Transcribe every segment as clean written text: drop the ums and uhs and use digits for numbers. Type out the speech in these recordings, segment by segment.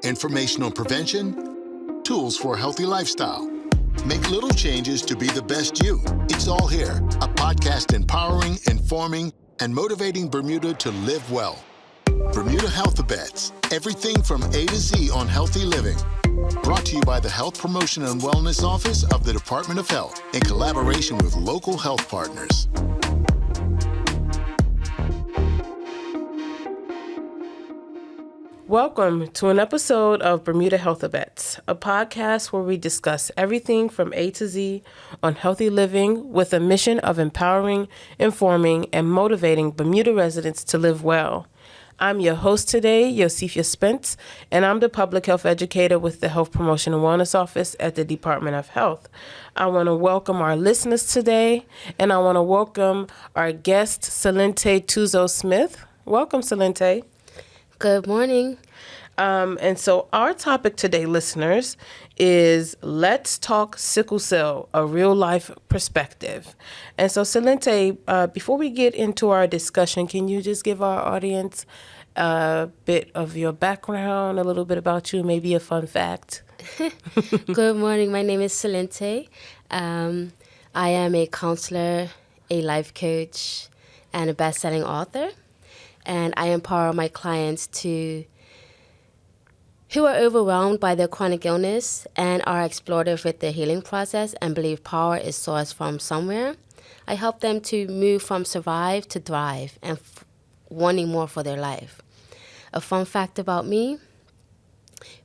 information on prevention, tools for a healthy lifestyle. Make little changes to be the best you. It's all here. A podcast empowering, informing, and motivating Bermuda to live well. Bermuda Health-Abets. Everything from A to Z on healthy living. Brought to you by the Health Promotion and Wellness Office of the Department of Health in collaboration with local health partners. Welcome to an episode of Bermuda Health-Abets, a podcast where we discuss everything from A to Z on healthy living with a mission of empowering, informing, and motivating Bermuda residents to live well. I'm your host today, Yosifia Spence, and I'm the public health educator with the Health Promotion and Wellness Office at the Department of Health. I want to welcome our listeners today, and I want to welcome our guest, Salintae Tuzo-Smith. Welcome, Salintae. Good morning. And so our topic today, listeners, is Let's Talk Sickle Cell, a real-life perspective. And so, Salintae, before we get into our discussion, can you just give our audience a bit of your background, a little bit about you, maybe a fun fact? Good morning. My name is Salintae. I am a counselor, a life coach, and a best-selling author. And I empower my clients who are overwhelmed by their chronic illness and are explorative with their healing process and believe power is sourced from somewhere. I help them to move from survive to thrive and wanting more for their life. A fun fact about me,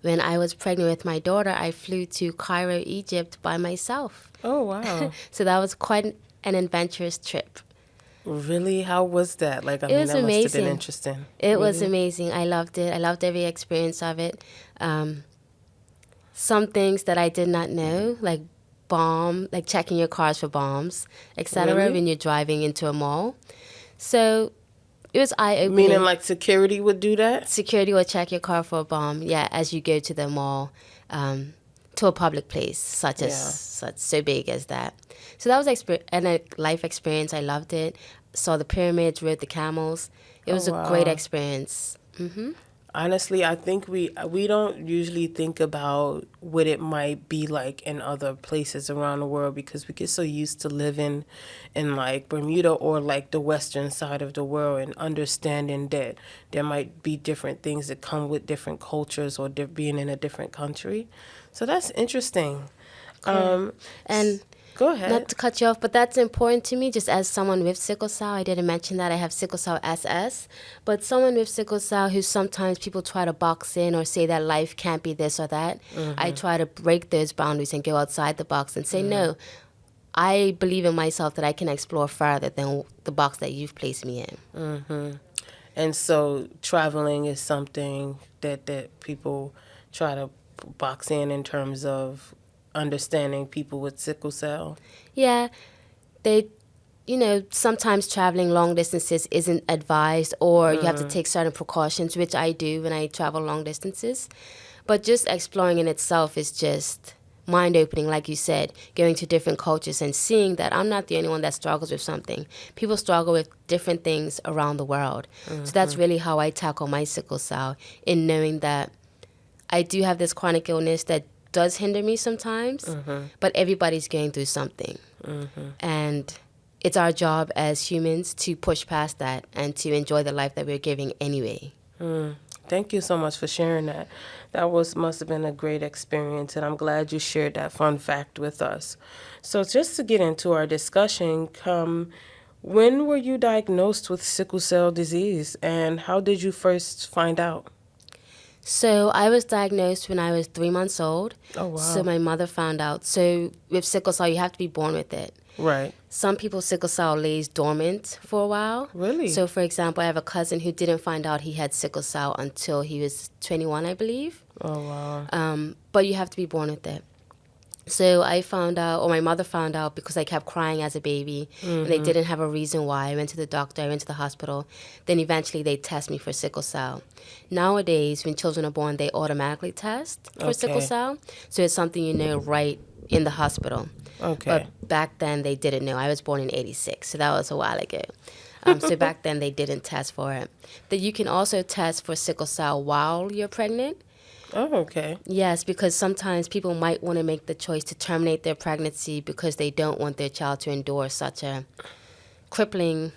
when I was pregnant with my daughter, I flew to Cairo, Egypt by myself. Oh, wow. So that was quite an adventurous trip. Really? How was that? It was that must amazing. have been interesting. It was amazing. I loved it. I loved every experience of it. Some things that I did not know, like checking your cars for bombs, etc. Really? when you're driving into a mall. So it was eye-opening. Meaning like security would do that? Security will check your car for a bomb, as you go to the mall, to a public place, such so big as that. So that was a life experience. I loved it. Saw the pyramids, rode the camels. It was a great experience. Mm-hmm. Honestly, I think we don't usually think about what it might be like in other places around the world because we get so used to living in like Bermuda or like the western side of the world and understanding that there might be different things that come with different cultures or being in a different country. So that's interesting. And go ahead. Not to cut you off, but that's important to me just as someone with sickle cell. I didn't mention that I have sickle cell SS, but someone with sickle cell who sometimes people try to box in or say that life can't be this or that. Mm-hmm. I try to break those boundaries and go outside the box and say, no, I believe in myself that I can explore farther than the box that you've placed me in. Mm-hmm. And so traveling is something that people try to box in terms of understanding people with sickle cell? Yeah, sometimes traveling long distances isn't advised or you have to take certain precautions, which I do when I travel long distances. But just exploring in itself is just mind-opening, like you said, going to different cultures and seeing that I'm not the only one that struggles with something. People struggle with different things around the world. Mm-hmm. So that's really how I tackle my sickle cell, in knowing that I do have this chronic illness that does hinder me sometimes, but everybody's going through something. Mm-hmm. And it's our job as humans to push past that and to enjoy the life that we're giving anyway. Thank you so much for sharing that. That must have been a great experience, and I'm glad you shared that fun fact with us. So just to get into our discussion, when were you diagnosed with sickle cell disease, and how did you first find out? So I was diagnosed when I was 3 months old. Oh, wow. So my mother found out. So with sickle cell, you have to be born with it. Right. Some people's sickle cell lays dormant for a while. Really? So, for example, I have a cousin who didn't find out he had sickle cell until he was 21, I believe. Oh, wow. But you have to be born with it. So I found out, or my mother found out, because I kept crying as a baby, and they didn't have a reason why. I went to the doctor, I went to the hospital. Then eventually they test me for sickle cell. Nowadays, when children are born, they automatically test for sickle cell. So it's something you know right in the hospital. Okay. But back then, they didn't know. I was born in 86, so that was a while ago. So back then, they didn't test for it. That you can also test for sickle cell while you're pregnant. Oh, okay. Yes, because sometimes people might want to make the choice to terminate their pregnancy because they don't want their child to endure such a crippling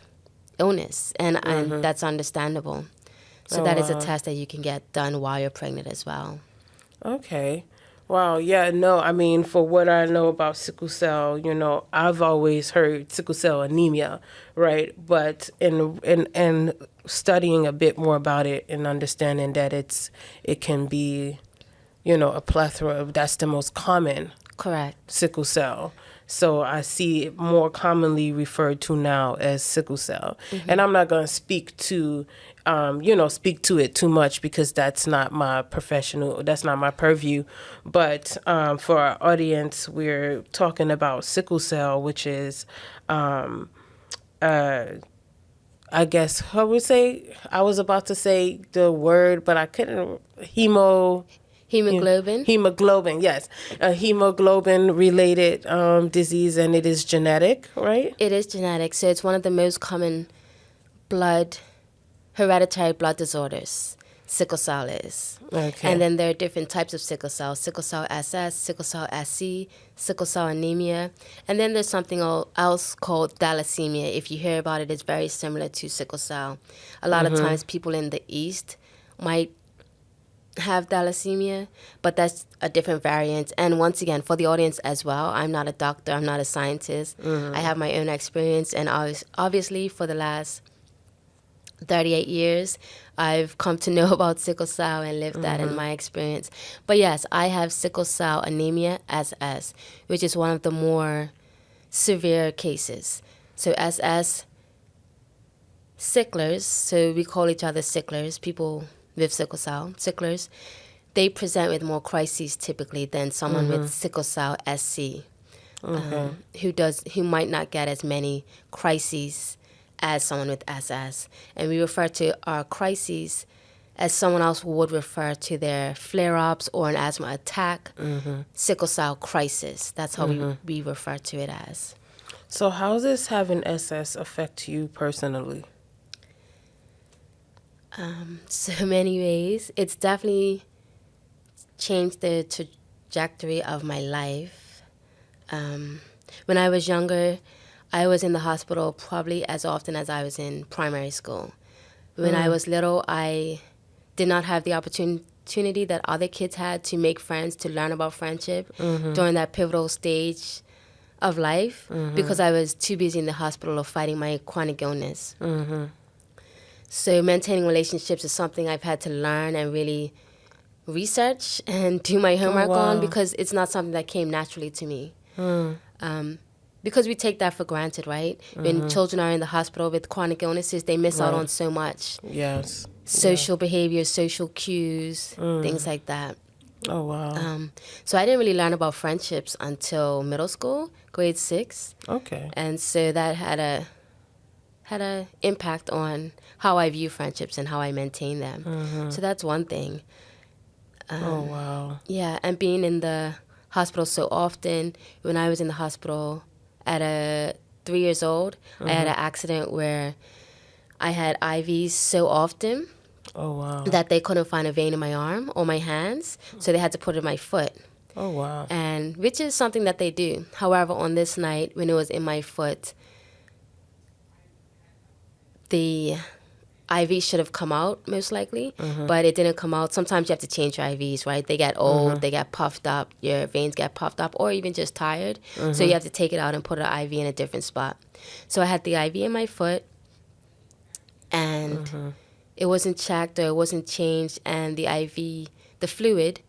illness, and that's understandable. So Oh, that is a wow. test that you can get done while you're pregnant as well. Okay. Wow. Yeah. No, I mean, for what I know about sickle cell, I've always heard sickle cell anemia, right? But in studying a bit more about it and understanding that it can be, a plethora of, that's the most common Correct. sickle cell. So I see it more commonly referred to now as sickle cell. And I'm not going to speak to it too much because that's not my purview. But for our audience, we're talking about sickle cell, which is, I guess, I was about to say the word, but I couldn't, Hemoglobin. hemoglobin, yes. A hemoglobin-related disease, and it is genetic, right? It is genetic, so it's one of the most common hereditary blood disorders. Sickle cell is. Okay. And then there are different types of sickle cell SS, sickle cell SC, sickle cell anemia. And then there's something else called thalassemia. If you hear about it, it's very similar to sickle cell. A lot of times people in the East might have thalassemia, but that's a different variant. And once again, for the audience as well, I'm not a doctor, I'm not a scientist. I have my own experience, and obviously for the last 38 years, I've come to know about sickle cell and lived that in my experience. But yes, I have sickle cell anemia, SS, which is one of the more severe cases. So SS, sicklers, so we call each other sicklers, people with sickle cell, sicklers, they present with more crises typically than someone with sickle cell SC, who might not get as many crises as someone with SS. And we refer to our crises as someone else would refer to their flare-ups or an asthma attack, sickle cell crisis. That's how we refer to it as. So how does having SS affect you personally? So many ways. It's definitely changed the trajectory of my life. When I was younger, I was in the hospital probably as often as I was in primary school. When I was little, I did not have the opportunity that other kids had to make friends, to learn about friendship during that pivotal stage of life because I was too busy in the hospital or fighting my chronic illness. So maintaining relationships is something I've had to learn and really research and do my homework on because it's not something that came naturally to me. Because we take that for granted, right? When children are in the hospital with chronic illnesses, they miss out on so much. Yes. Social behavior, social cues, things like that. Oh, wow. So I didn't really learn about friendships until middle school, grade 6. Okay. And so that had a impact on how I view friendships and how I maintain them. So that's one thing. Oh, wow. Yeah, and being in the hospital so often. When I was in the hospital at 3 years old, I had an accident where I had IVs so often that they couldn't find a vein in my arm or my hands, so they had to put it in my foot. Oh, wow. And which is something that they do. However, on this night, when it was in my foot, the IV should have come out, most likely, but it didn't come out. Sometimes you have to change your IVs, right? They get old, they get puffed up, your veins get puffed up, or even just tired. So you have to take it out and put an IV in a different spot. So I had the IV in my foot, and it wasn't checked or it wasn't changed, and the IV, the fluid,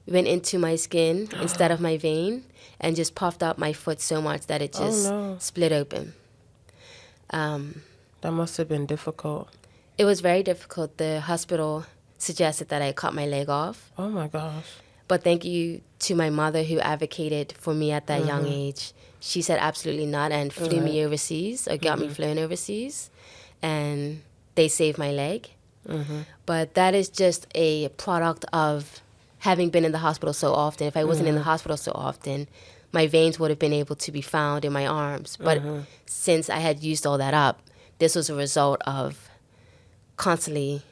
went into my skin instead of my vein and just puffed up my foot so much that it just split open. That must have been difficult. It was very difficult. The hospital suggested that I cut my leg off. Oh, my gosh. But thank you to my mother who advocated for me at that young age. She said absolutely not and flew me overseas or got me flown overseas. And they saved my leg. But that is just a product of having been in the hospital so often. If I wasn't in the hospital so often, my veins would have been able to be found in my arms. But since I had used all that up, this was a result of constantly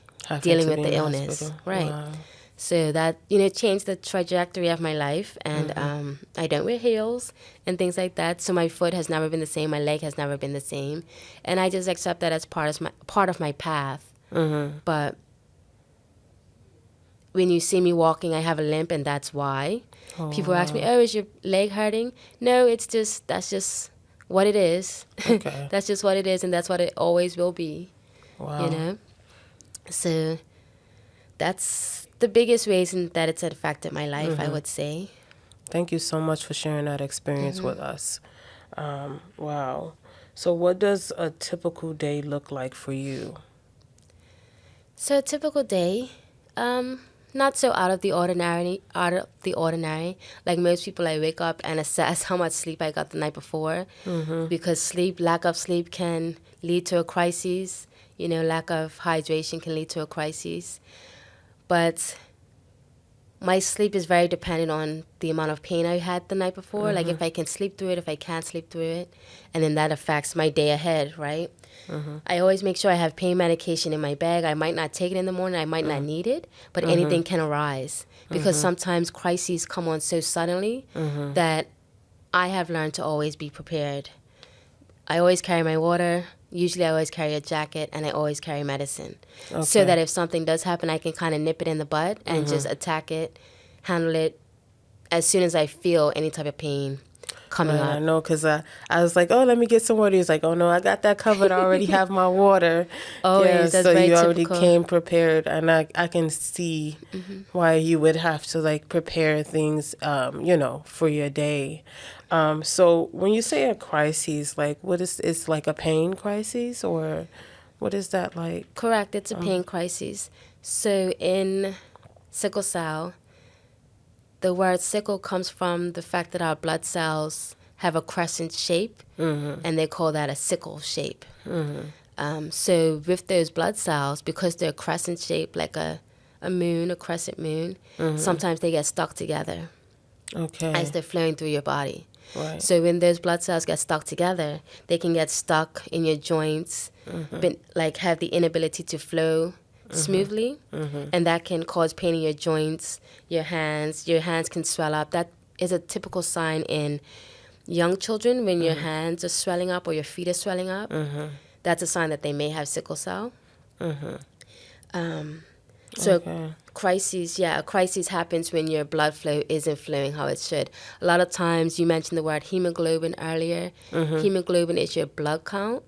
dealing with the illness. Hospital. Right. Wow. So that, changed the trajectory of my life. And I don't wear heels and things like that. So my foot has never been the same. My leg has never been the same. And I just accept that as part of my path. But when you see me walking, I have a limp, and that's why. People ask me, is your leg hurting? No, that's just what it is. Okay. That's just what it is, and that's what it always will be. Wow. So that's the biggest reason that it's affected my life, I would say. Thank you so much for sharing that experience with us. Wow. So what does a typical day look like for you? So a typical day, not so out of the ordinary. Like most people, I wake up and assess how much sleep I got the night before, because lack of sleep can lead to a crisis. Lack of hydration can lead to a crisis. But my sleep is very dependent on the amount of pain I had the night before. Like if I can sleep through it, if I can't sleep through it, and then that affects my day ahead, right? I always make sure I have pain medication in my bag. I might not take it in the morning. I might not need it, but anything can arise, because sometimes crises come on so suddenly that I have learned to always be prepared. I always carry my water. Usually I always carry a jacket, and I always carry medicine. Okay. So that if something does happen, I can kind of nip it in the bud and just attack it, handle it as soon as I feel any type of pain coming up. I know, because I was like, let me get some water. He's like, no, I got that covered. I already have my water. Always, that's so very you typical. already came prepared, and I can see why you would have to prepare things, for your day. So when you say a crisis, what is it's like a pain crisis, or what is that like? Correct, it's a pain crisis. So in sickle cell, the word sickle comes from the fact that our blood cells have a crescent shape, and they call that a sickle shape. So with those blood cells, because they're crescent shaped, like a crescent moon, sometimes they get stuck together as they're flowing through your body. Right. So when those blood cells get stuck together, they can get stuck in your joints, but have the inability to flow smoothly, and that can cause pain in your joints, your hands. Your hands can swell up. That is a typical sign in young children when your hands are swelling up or your feet are swelling up. That's a sign that they may have sickle cell. So a crisis happens when your blood flow isn't flowing how it should. A lot of times, you mentioned the word hemoglobin earlier. Hemoglobin is your blood count,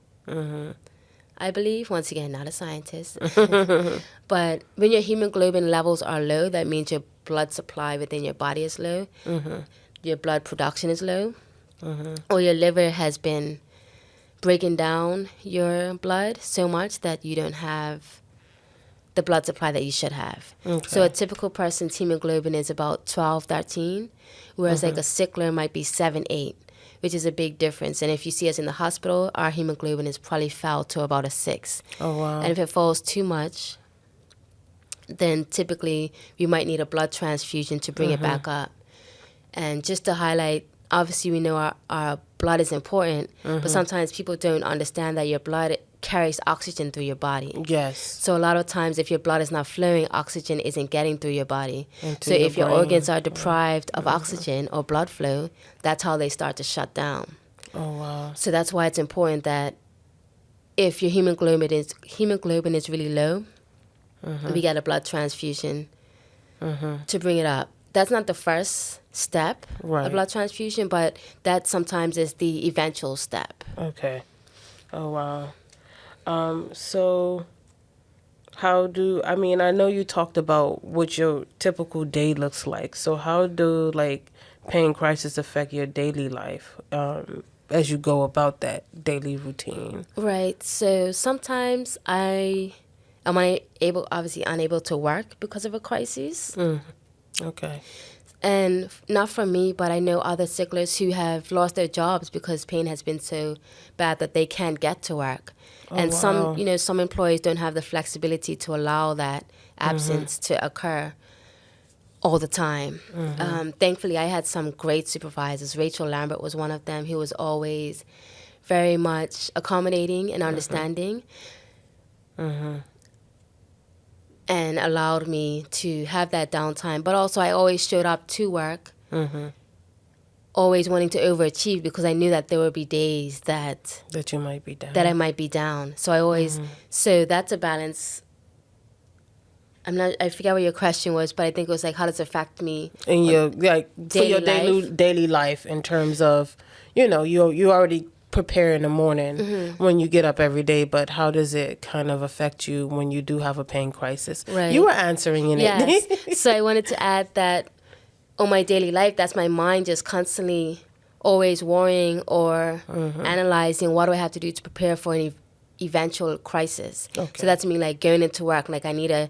I believe. Once again, not a scientist. But when your hemoglobin levels are low, that means your blood supply within your body is low. Your blood production is low. Or your liver has been breaking down your blood so much that you don't have the blood supply that you should have. So a typical person's hemoglobin is about 12, 13, whereas like a sickler might be 7, 8, which is a big difference. And if you see us in the hospital, our hemoglobin is probably fell to about a 6. Oh, wow. And if it falls too much, then typically we might need a blood transfusion to bring it back up. And just to highlight, obviously we know our blood is important, but sometimes people don't understand that your blood carries oxygen through your body. Yes. So a lot of times if your blood is not flowing, oxygen isn't getting through your body. So if your organs are deprived of oxygen or blood flow, that's how they start to shut down. Oh, wow. So that's why it's important that if your hemoglobin is really low, we get a blood transfusion to bring it up. That's not the first step, a blood transfusion, but that sometimes is the eventual step. Okay. Oh, wow. So I know you talked about what your typical day looks like. So how do pain crisis affect your daily life as you go about that daily routine? Right. So sometimes I am unable to work because of a crisis. Okay. And not for me, but I know other sicklers who have lost their jobs because pain has been so bad that they can't get to work. And wow. some employees don't have the flexibility to allow that absence to occur all the time. Thankfully, I had some great supervisors. Rachel Lambert was one of them, who was always very much accommodating and understanding. And and allowed me to have that downtime. But also I always showed up to work, always wanting to overachieve because I knew that there would be days that you might be down. That I might be down. So I always, so that's a balance. I forget what your question was, but I think it was like, how does it affect me in your daily life in terms of, you already prepare in the morning when you get up every day, but how does it kind of affect you when you do have a pain crisis? Right. You were answering in yes. it. So I wanted to add that on my daily life, that's my mind just constantly always worrying or analyzing what do I have to do to prepare for an eventual crisis. Okay. So that's me like going into work, like I need to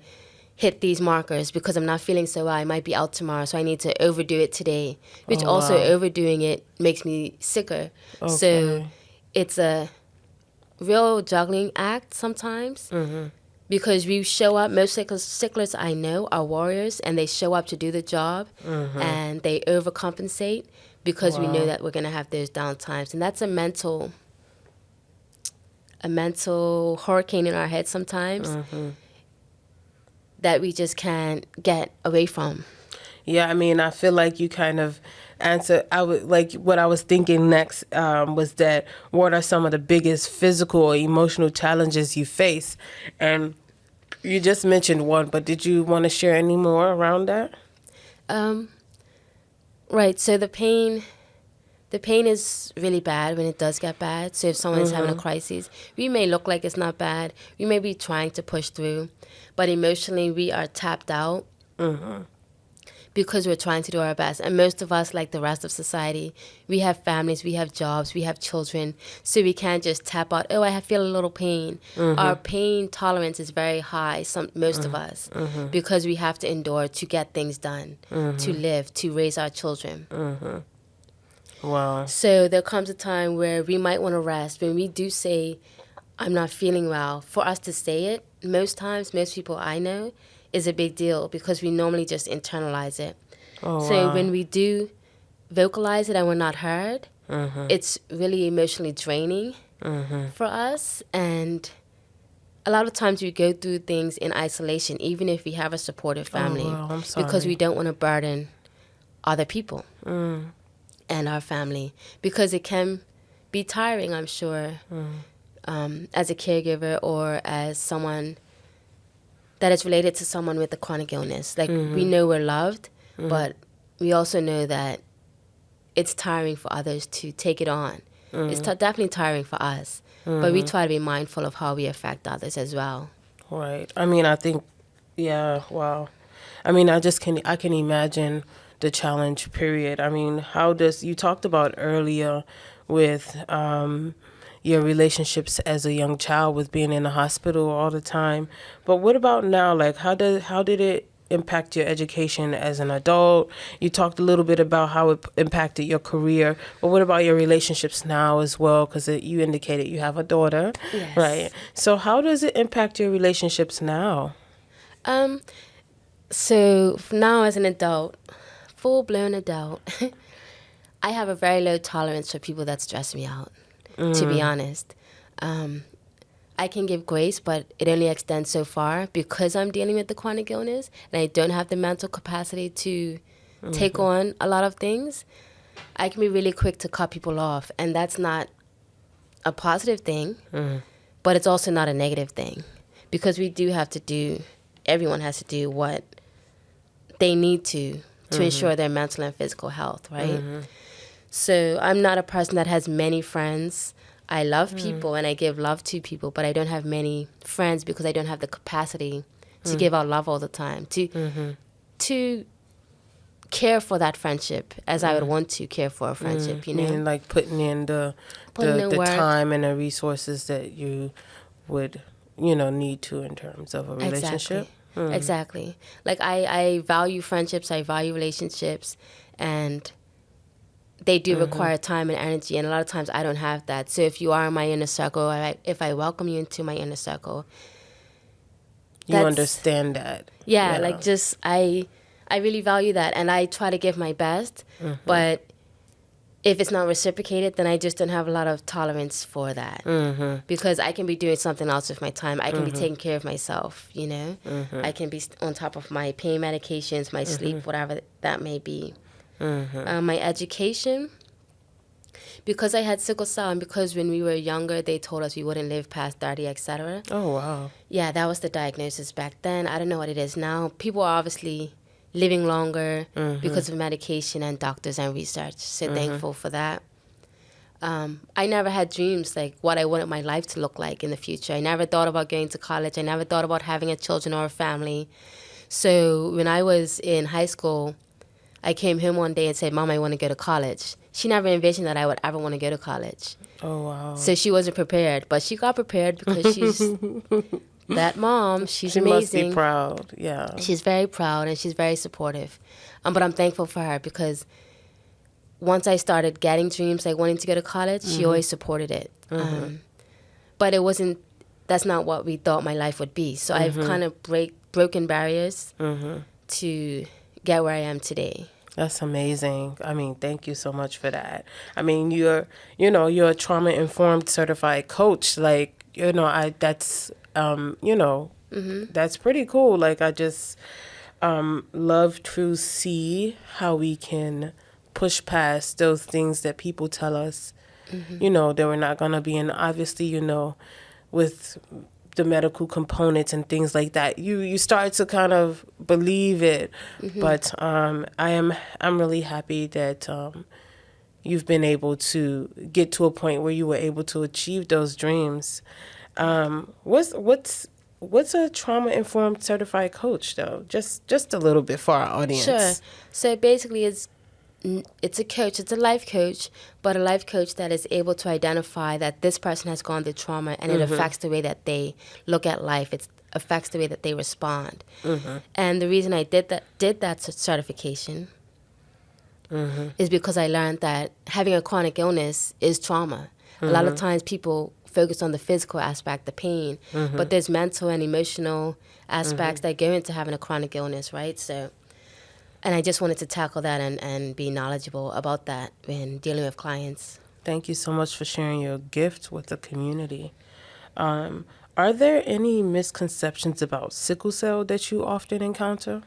hit these markers because I'm not feeling so well. I might be out tomorrow, so I need to overdo it today, which also overdoing it makes me sicker. Okay. So it's a real juggling act sometimes because we show up, most sicklers I know are warriors and they show up to do the job and they overcompensate because we know that we're going to have those down times. And that's a mental hurricane in our head sometimes that we just can't get away from. Yeah, I mean, I feel like you kind of answered. What I was thinking next was that what are some of the biggest physical or emotional challenges you face? And you just mentioned one, but did you want to share any more around that? Right. So the pain is really bad when it does get bad. So if someone is having a crisis, we may look like it's not bad. We may be trying to push through, but emotionally we are tapped out because we're trying to do our best. And most of us, like the rest of society, we have families, we have jobs, we have children. So we can't just tap out, I feel a little pain. Our pain tolerance is very high, most of us, because we have to endure to get things done, to live, to raise our children. Wow. So there comes a time where we might want to rest. When we do say, I'm not feeling well, for us to say it, most people I know, is a big deal because we normally just internalize it. So when we do vocalize it and we're not heard, it's really emotionally draining for us. And a lot of times we go through things in isolation, even if we have a supportive family, I'm sorry. because we don't want to burden other people and our family, because it can be tiring, I'm sure, as a caregiver or as someone that is related to someone with a chronic illness. Like, we know we're loved, but we also know that it's tiring for others to take it on. It's definitely tiring for us, but we try to be mindful of how we affect others as well. Right. I mean, I think, wow. I mean, I can imagine the challenge, period. I mean, you talked about earlier with your relationships as a young child with being in the hospital all the time. But what about now? Like, how did it impact your education as an adult? You talked a little bit about how it impacted your career, but what about your relationships now as well? Because you indicated you have a daughter, yes. Right? So how does it impact your relationships now? So now as an adult, full-blown adult, I have a very low tolerance for people that stress me out. To be honest, I can give grace, but it only extends so far because I'm dealing with the chronic illness and I don't have the mental capacity to take on a lot of things. I can be really quick to cut people off, and that's not a positive thing, but it's also not a negative thing, because everyone has to do what they need to ensure their mental and physical health, right? So I'm not a person that has many friends. I love people and I give love to people, but I don't have many friends because I don't have the capacity to give out love all the time, to care for that friendship as I would want to care for a friendship, you know? Meaning like putting in the time and the resources that you would, need to in terms of a relationship. Exactly. Like I value friendships, I value relationships, and they do require time and energy, and a lot of times I don't have that. So if you are in my inner circle, if I welcome you into my inner circle, you understand that. Yeah, like just I really value that, and I try to give my best, but if it's not reciprocated, then I just don't have a lot of tolerance for that. Because I can be doing something else with my time. I can be taking care of myself, you know. I can be on top of my pain medications, my sleep, whatever that may be. My education, because I had sickle cell, and because when we were younger, they told us we wouldn't live past 30, etc. Oh, wow. Yeah, that was the diagnosis back then. I don't know what it is now. People are obviously living longer because of medication and doctors and research. So thankful for that. I never had dreams like what I wanted my life to look like in the future. I never thought about going to college. I never thought about having a children or a family. So when I was in high school, I came home one day and said, Mom, I want to go to college. She never envisioned that I would ever want to go to college. Oh, wow. So she wasn't prepared, but she got prepared because she's that mom. She's amazing. She must be proud, yeah. She's very proud and she's very supportive. But I'm thankful for her because once I started getting dreams, like wanting to go to college, she always supported it. But it wasn't, that's not what we thought my life would be. So I've kind of broken barriers to get where I am today. That's amazing. I mean, thank you so much for that. I mean, you're a trauma-informed certified coach. Like, that's, that's pretty cool. Like, I just love to see how we can push past those things that people tell us, that we're not going to be in. Obviously, with the medical components and things like that, you start to kind of believe it. But I'm really happy that you've been able to get to a point where you were able to achieve those dreams. What's a trauma-informed certified coach, though? Just a little bit for our audience. Sure. So basically, it's a coach, it's a life coach, but a life coach that is able to identify that this person has gone through trauma and it affects the way that they look at life. It affects the way that they respond. And the reason I did that certification is because I learned that having a chronic illness is trauma. A lot of times people focus on the physical aspect, the pain, but there's mental and emotional aspects that go into having a chronic illness, right? And I just wanted to tackle that and be knowledgeable about that when dealing with clients. Thank you so much for sharing your gift with the community. Are there any misconceptions about sickle cell that you often encounter?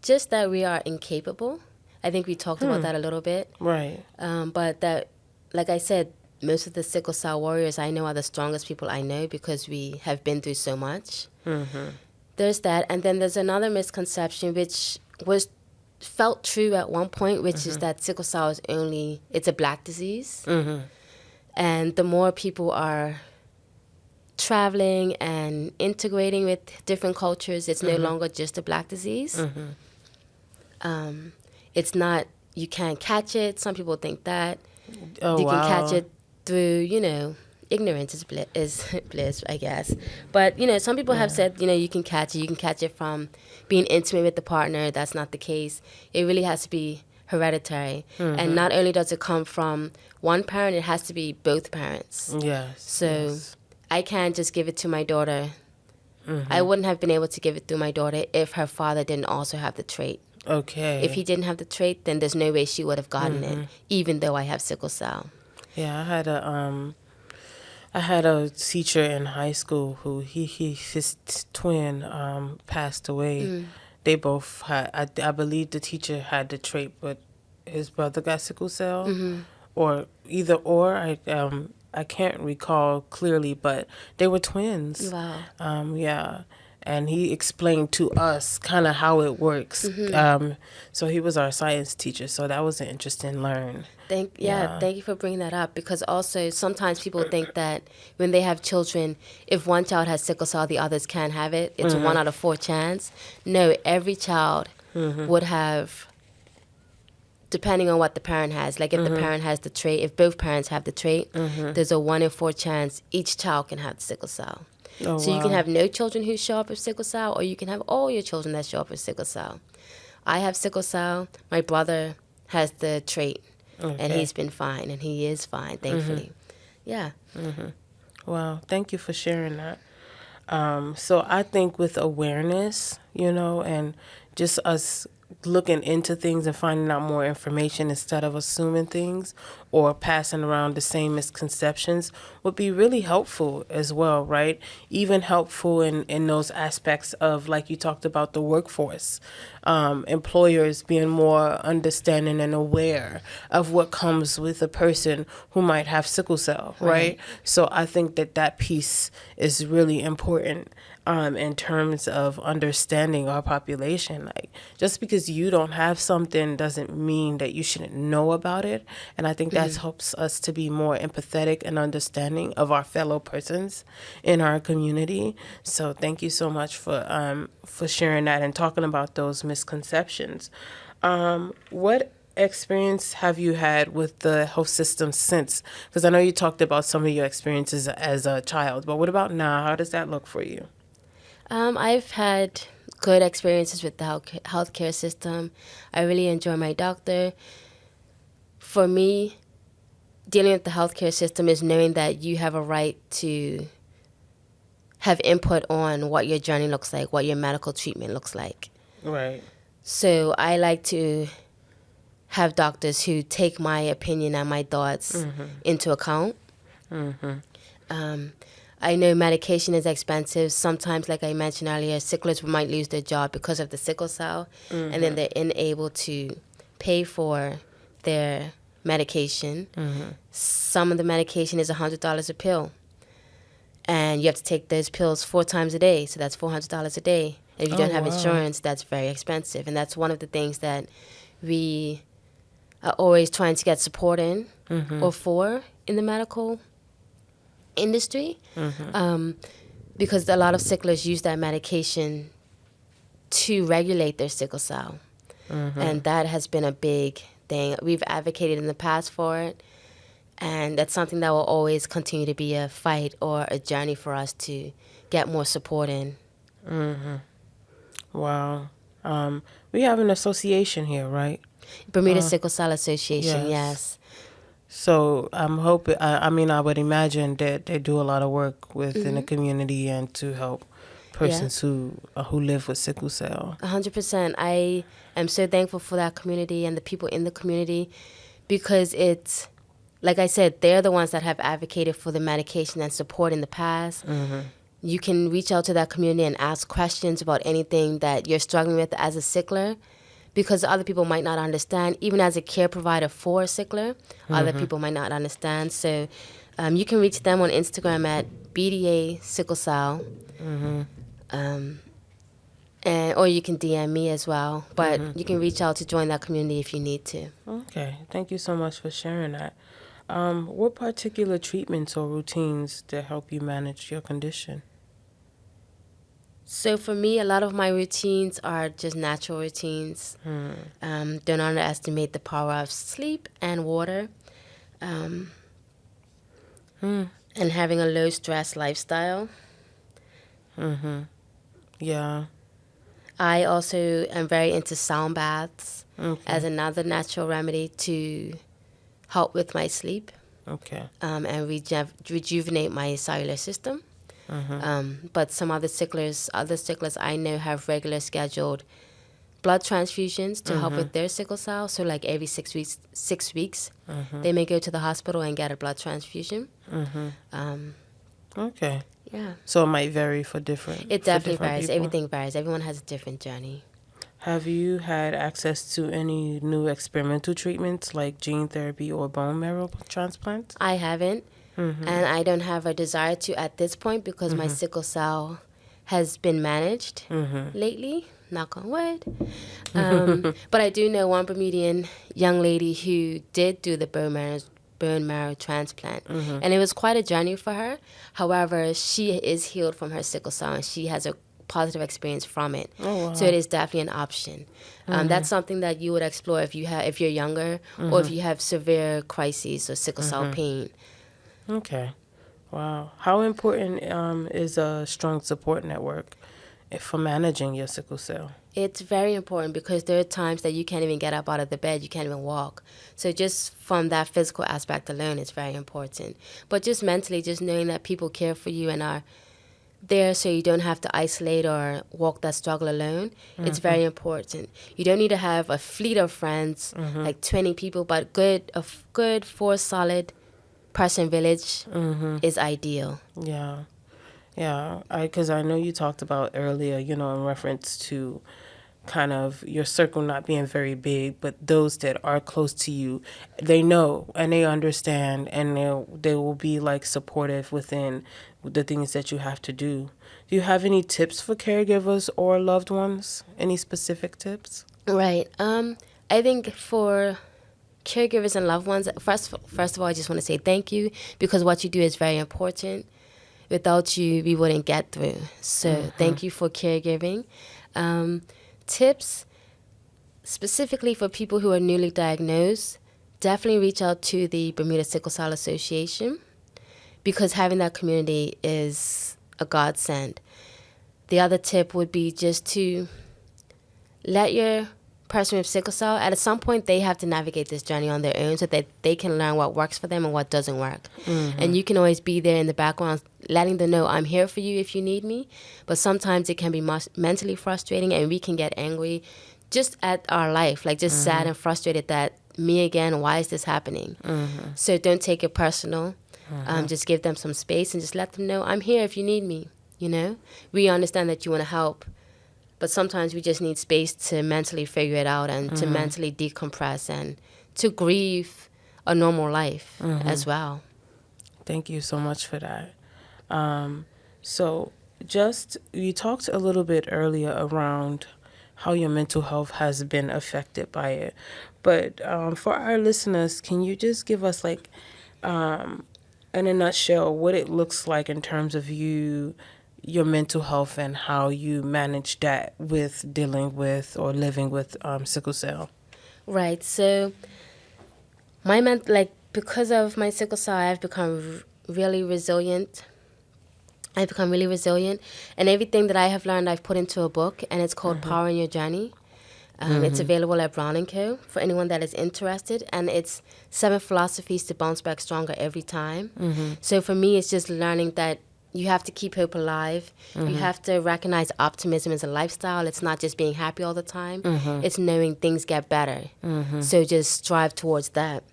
Just that we are incapable. I think we talked about that a little bit. Right. But that, like I said, most of the sickle cell warriors I know are the strongest people I know because we have been through so much. There's that. And then there's another misconception which felt true at one point, which is that sickle cell it's a black disease. And the more people are traveling and integrating with different cultures, it's no longer just a black disease. It's not, you can't catch it. Some people think that. You can catch it through, ignorance is bliss, I guess. But, some people have said, you can catch it. You can catch it from being intimate with the partner. That's not the case. It really has to be hereditary. And not only does it come from one parent, it has to be both parents. Yes. So I can't just give it to my daughter. I wouldn't have been able to give it to my daughter if her father didn't also have the trait. Okay. If he didn't have the trait, then there's no way she would have gotten it, even though I have sickle cell. Yeah, I had a teacher in high school who his twin passed away. They both had, I believe the teacher had the trait, but his brother got sickle cell, or either or. I can't recall clearly, but they were twins. Wow. Yeah. And he explained to us kind of how it works. So he was our science teacher, so that was an interesting learn. Thank you for bringing that up, because also sometimes people think that when they have children, if one child has sickle cell, the others can't have it. It's a 1 out of 4 chance. No, every child would have, depending on what the parent has. Like if the parent has the trait, if both parents have the trait, there's a 1 in 4 chance each child can have sickle cell. Oh, so you can have no children who show up with sickle cell, or you can have all your children that show up with sickle cell. I have sickle cell. My brother has the trait, and he's been fine, and he is fine, thankfully. Yeah. Wow. Thank you for sharing that. So I think with awareness, and just us looking into things and finding out more information instead of assuming things or passing around the same misconceptions would be really helpful as well, right? Even helpful in those aspects of, like you talked about, the workforce. Employers being more understanding and aware of what comes with a person who might have sickle cell, right? So I think that piece is really important. In terms of understanding our population, like just because you don't have something doesn't mean that you shouldn't know about it. And I think that helps us to be more empathetic and understanding of our fellow persons in our community. So thank you so much for sharing that and talking about those misconceptions. What experience have you had with the health system since? Because I know you talked about some of your experiences as a child, but what about now? How does that look for you? I've had good experiences with the healthcare system. I really enjoy my doctor. For me, dealing with the healthcare system is knowing that you have a right to have input on what your journey looks like, what your medical treatment looks like. Right. So I like to have doctors who take my opinion and my thoughts into account. I know medication is expensive. Sometimes, like I mentioned earlier, sicklers might lose their job because of the sickle cell, and then they're unable to pay for their medication. Some of the medication is $100 a pill, and you have to take those pills 4 times a day, so that's $400 a day. If you don't have insurance, that's very expensive, and that's one of the things that we are always trying to get support in or for in the medical industry, because a lot of sicklers use that medication to regulate their sickle cell, and that has been a big thing. We've advocated in the past for it, and that's something that will always continue to be a fight or a journey for us to get more support in. Wow. We have an association here, right? Bermuda Sickle Cell Association, yes. So I'm hoping, I would imagine that they do a lot of work within the community and to help persons who live with sickle cell. 100%. I am so thankful for that community and the people in the community, because it's, like I said, they're the ones that have advocated for the medication and support in the past. You can reach out to that community and ask questions about anything that you're struggling with as a sickler, because other people might not understand. Even as a care provider for a sickler, other people might not understand. So you can reach them on Instagram at BDA Sickle Cell, or you can DM me as well. But you can reach out to join that community if you need to. Okay, thank you so much for sharing that. What particular treatments or routines to help you manage your condition? So for me, a lot of my routines are just natural routines. Don't underestimate the power of sleep and water, and having a low stress lifestyle. Yeah. I also am very into sound baths as another natural remedy to help with my sleep. Okay. And rejuvenate my cellular system. But some other sicklers I know have regular scheduled blood transfusions to help with their sickle cell. So like every 6 weeks, they may go to the hospital and get a blood transfusion. Okay. Yeah. So it might vary for different. It definitely varies. People. Everything varies. Everyone has a different journey. Have you had access to any new experimental treatments like gene therapy or bone marrow transplants? I haven't. And I don't have a desire to at this point, because my sickle cell has been managed lately, knock on wood. But I do know one Bermudian young lady who did do the bone marrow transplant, and it was quite a journey for her. However, she is healed from her sickle cell, and she has a positive experience from it. So it is definitely an option. That's something that you would explore if you're younger, or if you have severe crises or sickle cell pain. Okay. Wow. How important is a strong support network for managing your sickle cell? It's very important, because there are times that you can't even get up out of the bed, you can't even walk. So just from that physical aspect alone, it's very important. But just mentally, just knowing that people care for you and are there so you don't have to isolate or walk that struggle alone. It's very important. You don't need to have a fleet of friends, like 20 people, but a good 4 solid person village is ideal. Yeah. Yeah, because I know you talked about earlier, in reference to kind of your circle not being very big, but those that are close to you, they know and they understand, and they will be like supportive within the things that you have to do. Do you have any tips for caregivers or loved ones? Any specific tips? Right. I think for caregivers and loved ones, first of all, I just want to say thank you, because what you do is very important. Without you, we wouldn't get through. So thank you for caregiving. Tips, specifically for people who are newly diagnosed, definitely reach out to the Bermuda Sickle Cell Association, because having that community is a godsend. The other tip would be just to let your person with sickle cell, at some point they have to navigate this journey on their own so that they can learn what works for them and what doesn't work. And you can always be there in the background letting them know, I'm here for you if you need me. But sometimes it can be mentally frustrating, and we can get angry just at our life, like just sad and frustrated that me again, why is this happening? So don't take it personal. Just give them some space and just let them know, I'm here if you need me. We understand that you want to help, but sometimes we just need space to mentally figure it out and to mentally decompress and to grieve a normal life as well. Thank you so much for that. So you talked a little bit earlier around how your mental health has been affected by it. But for our listeners, can you just give us in a nutshell what it looks like in terms of your mental health and how you manage that with dealing with or living with sickle cell? Right. So because of my sickle cell, I've become really resilient. And everything that I have learned, I've put into a book, and it's called Power in Your Journey. It's available at Brown & Co. for anyone that is interested, and it's 7 philosophies to bounce back stronger every time. So for me, it's just learning that you have to keep hope alive. You have to recognize optimism as a lifestyle. It's not just being happy all the time. It's knowing things get better. So just strive towards that.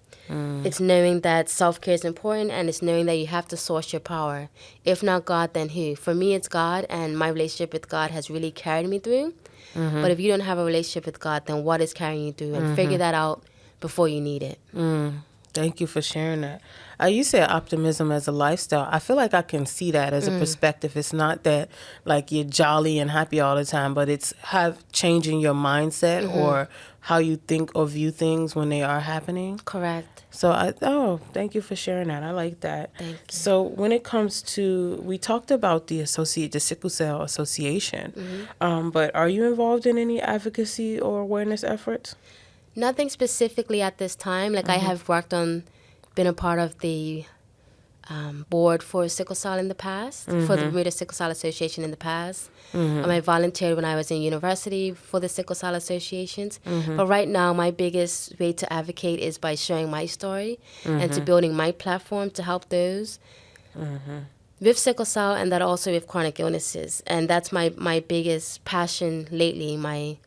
It's knowing that self-care is important, and it's knowing that you have to source your power. If not God, then who? For me, it's God, and my relationship with God has really carried me through. But if you don't have a relationship with God, then what is carrying you through? And figure that out before you need it. Thank you for sharing that. You said optimism as a lifestyle. I feel like I can see that as a perspective. It's not that like you're jolly and happy all the time, but it's changing your mindset or how you think or view things when they are happening. Correct. So thank you for sharing that. I like that. Thank you. So when it comes to, we talked about the Sickle Cell Association, but are you involved in any advocacy or awareness efforts? Nothing specifically at this time. I have been a part of the board for sickle cell in the past, for the Bermuda Sickle Cell Association in the past. I volunteered when I was in university for the sickle cell associations. But right now, my biggest way to advocate is by sharing my story and to building my platform to help those with sickle cell, and that also with chronic illnesses. And that's my biggest passion lately. My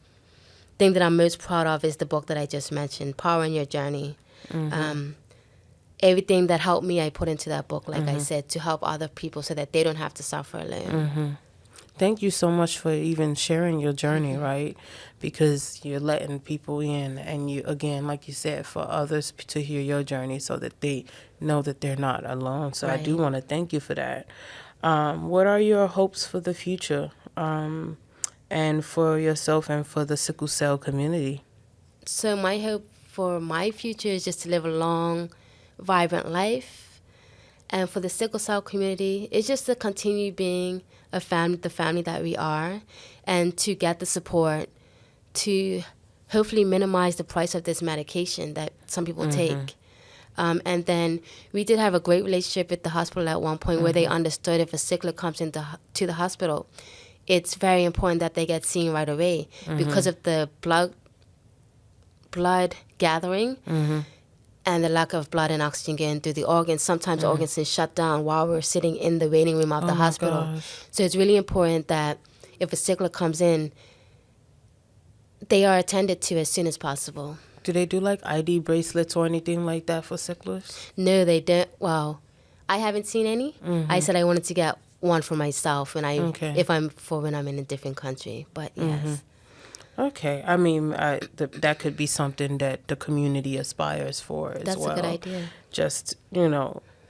thing that I'm most proud of is the book that I just mentioned, Power in Your Journey. Everything that helped me, I put into that book, like I said, to help other people so that they don't have to suffer alone. Thank you so much for even sharing your journey, right? Because you're letting people in, and you, again, like you said, for others to hear your journey so that they know that they're not alone. So right. I do want to thank you for that. What are your hopes for the future? And for yourself and for the sickle cell community? So my hope for my future is just to live a long, vibrant life. And for the sickle cell community, it's just to continue being the family that we are, and to get the support to hopefully minimize the price of this medication that some people take. And then we did have a great relationship with the hospital at one point where they understood if a sickler comes to the hospital, it's very important that they get seen right away because of the blood gathering. and the lack of blood and oxygen getting through the organs. Sometimes organs can shut down while we're sitting in the waiting room of the hospital. Gosh. So it's really important that if a sickler comes in, they are attended to as soon as possible. Do they do like ID bracelets or anything like that for sicklers? No, they don't. Well, I haven't seen any. I said I wanted to get one for myself when when I'm in a different country. But yes. Okay. I mean, that could be something that the community aspires for as well. That's a good idea. Just,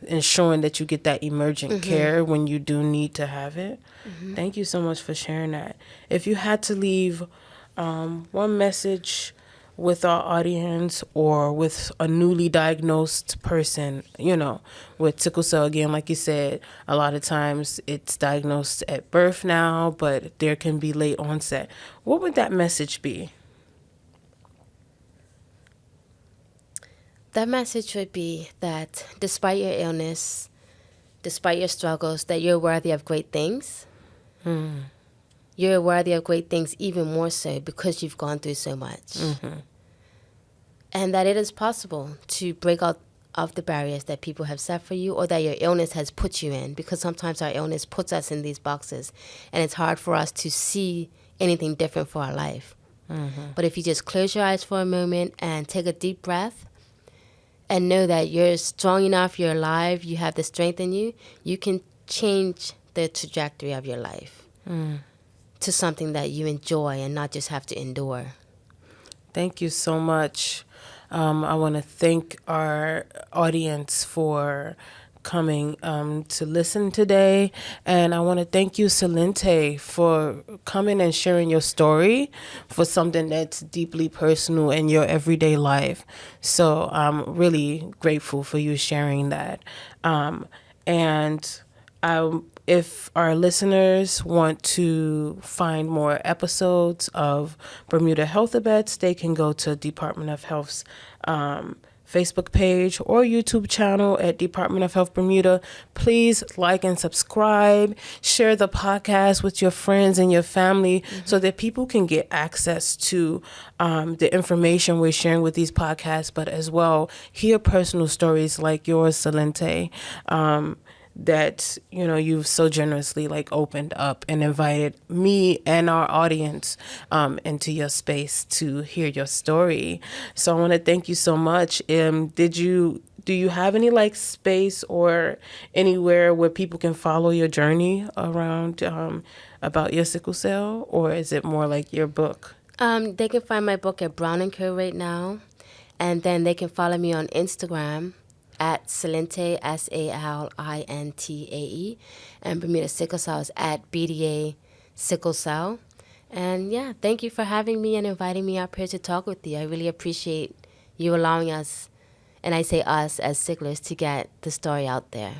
ensuring that you get that emergent care when you do need to have it. Thank you so much for sharing that. If you had to leave one message with our audience or with a newly diagnosed person, with sickle cell, again, like you said, a lot of times it's diagnosed at birth now, but there can be late onset. What would that message be? That message would be that despite your illness, despite your struggles, that you're worthy of great things. You're worthy of great things even more so because you've gone through so much. And that it is possible to break out of the barriers that people have set for you or that your illness has put you in, because sometimes our illness puts us in these boxes and it's hard for us to see anything different for our life. But if you just close your eyes for a moment and take a deep breath and know that you're strong enough, you're alive, you have the strength in you, you can change the trajectory of your life to something that you enjoy and not just have to endure. Thank you so much. I want to thank our audience for coming to listen today. And I want to thank you, Salintae, for coming and sharing your story for something that's deeply personal in your everyday life. So I'm really grateful for you sharing that. If our listeners want to find more episodes of Bermuda Health-Abets, they can go to Department of Health's Facebook page or YouTube channel at Department of Health Bermuda. Please like and subscribe. Share the podcast with your friends and your family so that people can get access to the information we're sharing with these podcasts, but as well hear personal stories like yours, Salintae, that you've so generously opened up and invited me and our audience into your space to hear your story. So I want to thank you so much. Do you have any space or anywhere where people can follow your journey around about your sickle cell, or is it more like your book? They can find my book at Brown & Co. right now, and then they can follow me on Instagram at Salintae, Salintae, and Bermuda Sickle Cell is at BDA Sickle Cell. And yeah, thank you for having me and inviting me up here to talk with you. I really appreciate you allowing us, and I say us as sicklers, to get the story out there.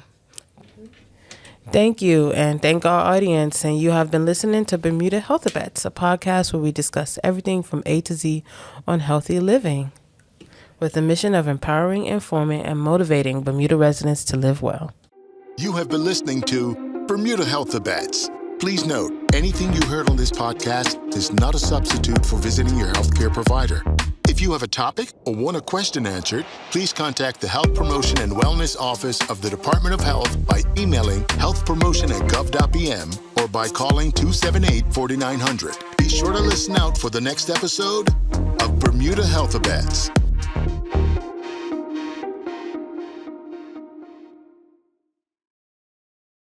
Thank you, and thank our audience. And you have been listening to Bermuda Health-Abets, a podcast where we discuss everything from A to Z on healthy living, with the mission of empowering, informing, and motivating Bermuda residents to live well. You have been listening to Bermuda Health-Abets. Please note, anything you heard on this podcast is not a substitute for visiting your healthcare provider. If you have a topic or want a question answered, please contact the Health Promotion and Wellness Office of the Department of Health by emailing healthpromotion@gov.bm or by calling 278-4900. Be sure to listen out for the next episode of Bermuda Health-Abets.